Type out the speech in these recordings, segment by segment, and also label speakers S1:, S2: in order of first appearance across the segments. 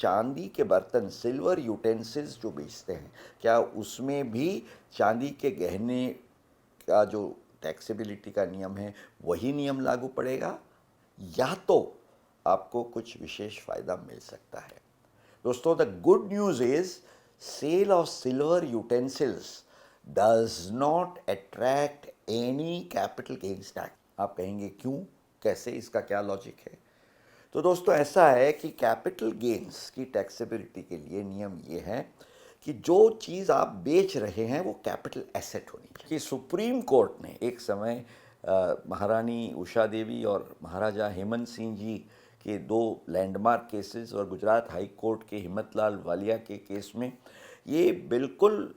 S1: चांदी के बर्तन, सिल्वर यूटेंसिल्स जो बेचते हैं, क्या उसमें भी चांदी के गहने का जो टैक्सेबिलिटी का नियम है वही नियम लागू पड़ेगा, या तो आपको कुछ विशेष फ़ायदा मिल सकता है? दोस्तों, the good news is sale of silver utensils does not attract any capital gains tax. आप कहेंगे क्यों, कैसे, इसका क्या लॉजिक है? तो दोस्तों, ऐसा है कि कैपिटल गेन्स की टैक्सेबिलिटी के लिए नियम ये है कि जो चीज़ आप बेच रहे हैं वो कैपिटल एसेट होनी चाहिए। कि सुप्रीम कोर्ट ने एक समय महारानी उषा देवी और महाराजा हेमंत सिंह जी के दो लैंडमार्क केसेस और गुजरात हाई कोर्ट के हिम्मतलाल वालिया के केस में ये बिल्कुल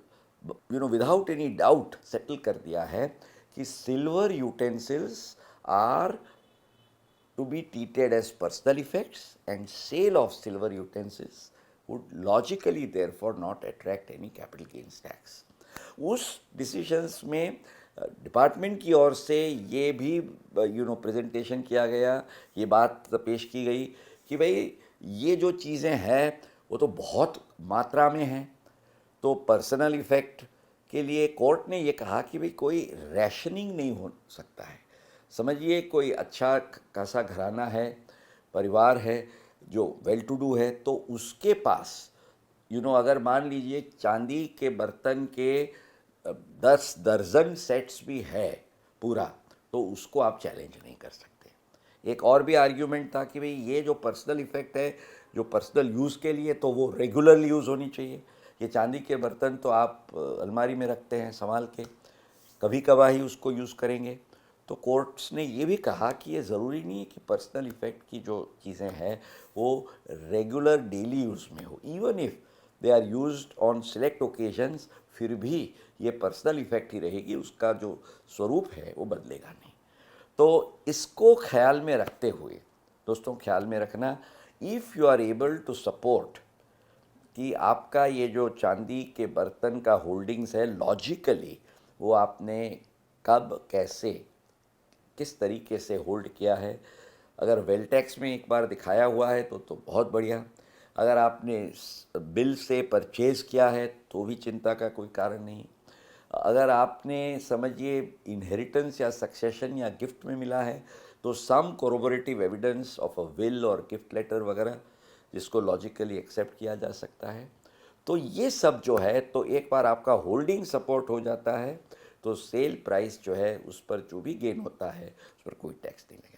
S1: विदाउट एनी डाउट सेटल कर दिया है कि silver utensils are to be treated as personal effects, and sale of silver utensils would logically therefore not attract any capital gains tax. उस डिसीजंस में डिपार्टमेंट की ओर से ये भी प्रेजेंटेशन किया गया, ये बात पेश की गई कि भाई ये जो चीज़ें हैं वो तो बहुत मात्रा में हैं, तो पर्सनल इफ़ेक्ट के लिए कोर्ट ने ये कहा कि भाई कोई रैशनिंग नहीं हो सकता है। समझिए कोई अच्छा खासा घराना है, परिवार है जो वेल टू डू है, तो उसके पास अगर मान लीजिए चांदी के बर्तन के 10 दर्जन सेट्स भी है पूरा, तो उसको आप चैलेंज नहीं कर सकते। एक और भी आर्ग्यूमेंट था कि भाई ये जो पर्सनल इफ़ेक्ट है, जो पर्सनल यूज़ के लिए, तो वो रेगुलरली यूज़ होनी चाहिए। ये चांदी के बर्तन तो आप अलमारी में रखते हैं संभाल के, कभी कभार ही उसको यूज़ करेंगे। तो कोर्ट्स ने ये भी कहा कि ये ज़रूरी नहीं है कि पर्सनल इफ़ेक्ट की जो चीज़ें हैं वो रेगुलर डेली यूज़ में हो। Even if they are used on select occasions, फिर भी ये पर्सनल इफ़ेक्ट ही रहेगी, उसका जो स्वरूप है वो बदलेगा नहीं। तो इसको ख्याल में रखते हुए दोस्तों, ख्याल में रखना, if you are able to support कि आपका ये जो चांदी के बर्तन का होल्डिंग्स है, लॉजिकली वो आपने कब, कैसे, किस तरीके से होल्ड किया है। अगर वेल टैक्स में एक बार दिखाया हुआ है तो बहुत बढ़िया। अगर आपने बिल से परचेज़ किया है तो भी चिंता का कोई कारण नहीं। अगर आपने समझिए इनहेरिटेंस या सक्सेशन या गिफ्ट में मिला है तो सम कोरोबोरेटिव एविडेंस ऑफ अ विल और गिफ्ट लेटर वगैरह, जिसको लॉजिकली एक्सेप्ट किया जा सकता है। तो ये सब जो है, तो एक बार आपका होल्डिंग सपोर्ट हो जाता है तो सेल प्राइस जो है उस पर जो भी गेन होता है उस पर कोई टैक्स नहीं लगेगा।